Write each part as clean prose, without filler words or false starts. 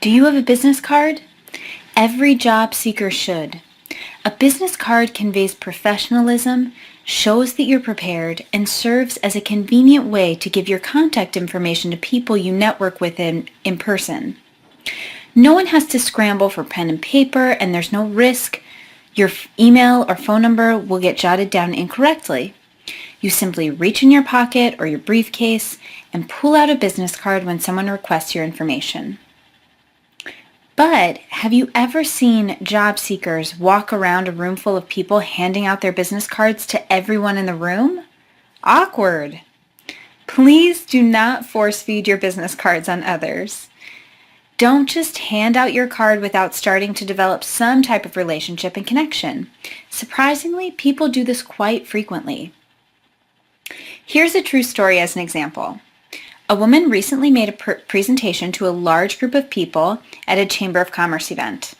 Do you have a business card? Every job seeker should. A business card conveys professionalism, shows that you're prepared, and serves as a convenient way to give your contact information to people you network with in person. No one has to scramble for pen and paper, and there's no risk your email or phone number will get jotted down incorrectly. You simply reach in your pocket or your briefcase and pull out a business card when someone requests your information. But have you ever seen job seekers walk around a room full of people handing out their business cards to everyone in the room? Awkward. Please do not force feed your business cards on others. Don't just hand out your card without starting to develop some type of relationship and connection. Surprisingly, people do this quite frequently. Here's a true story as an example. A woman recently made a presentation to a large group of people at a Chamber of Commerce event.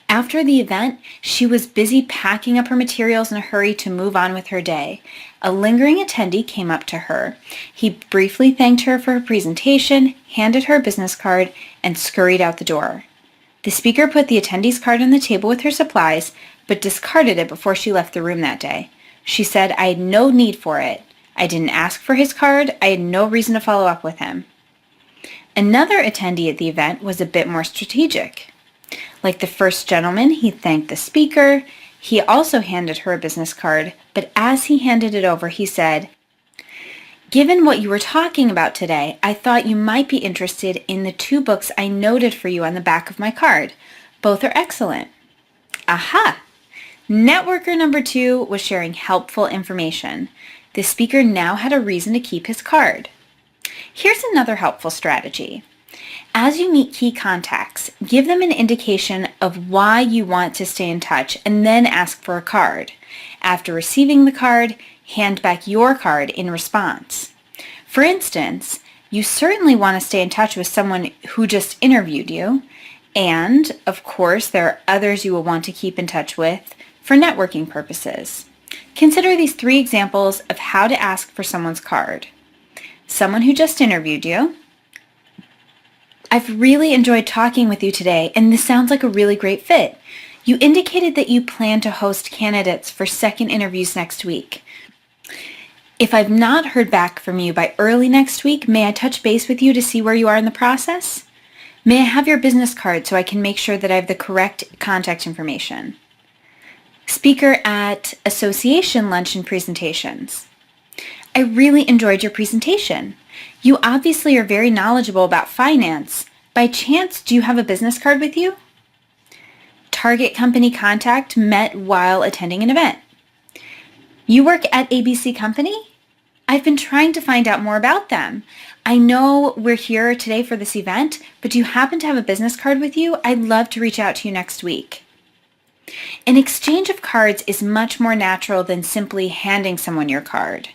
After the event, she was busy packing up her materials in a hurry to move on with her day. A lingering attendee came up to her. He briefly thanked her for her presentation, handed her a business card, and scurried out the door. The speaker put the attendee's card on the table with her supplies, but discarded it before she left the room that day. She said, "I had no need for it. I didn't ask for his card. I had no reason to follow up with him." Another attendee at the event was a bit more strategic. Like the first gentleman, he thanked the speaker. He also handed her a business card, but as he handed it over, he said, "Given what you were talking about today, I thought you might be interested in the 2 books I noted for you on the back of my card. Both are excellent." Aha! Networker number 2 was sharing helpful information. The speaker now had a reason to keep his card. Here's another helpful strategy. As you meet key contacts, give them an indication of why you want to stay in touch and then ask for a card. After receiving the card, hand back your card in response. For instance, you certainly want to stay in touch with someone who just interviewed you, and of course there are others you will want to keep in touch with for networking purposes. Consider these 3 examples of how to ask for someone's card. Someone who just interviewed you. "I've really enjoyed talking with you today, and this sounds like a really great fit. You indicated that you plan to host candidates for second interviews next week. If I've not heard back from you by early next week, may I touch base with you to see where you are in the process? May I have your business card so I can make sure that I have the correct contact information?" Speaker at association luncheon presentations. "I really enjoyed your presentation. You obviously are very knowledgeable about finance. By chance, do you have a business card with you?" Target company contact met while attending an event. "You work at ABC Company? I've been trying to find out more about them. I know we're here today for this event, but do you happen to have a business card with you? I'd love to reach out to you next week." An exchange of cards is much more natural than simply handing someone your card.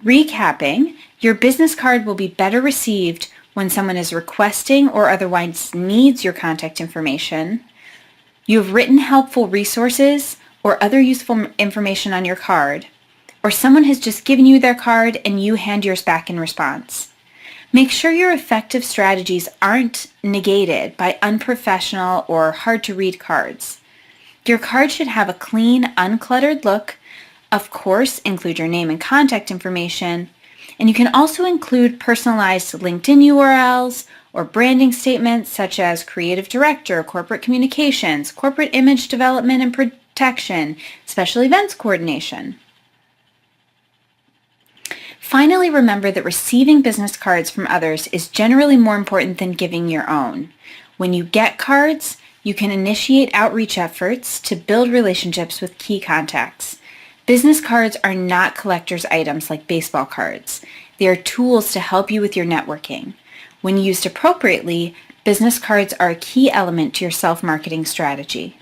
Recapping, your business card will be better received when someone is requesting or otherwise needs your contact information. You have written helpful resources or other useful information on your card, or someone has just given you their card and you hand yours back in response. Make sure your effective strategies aren't negated by unprofessional or hard-to-read cards. Your card should have a clean, uncluttered look. Of course, include your name and contact information, and you can also include personalized LinkedIn URLs or branding statements such as creative director, corporate communications, corporate image development and protection, special events coordination. Finally, remember that receiving business cards from others is generally more important than giving your own. When you get cards, you can initiate outreach efforts to build relationships with key contacts. Business cards are not collector's items like baseball cards. They are tools to help you with your networking. When used appropriately, business cards are a key element to your self-marketing strategy.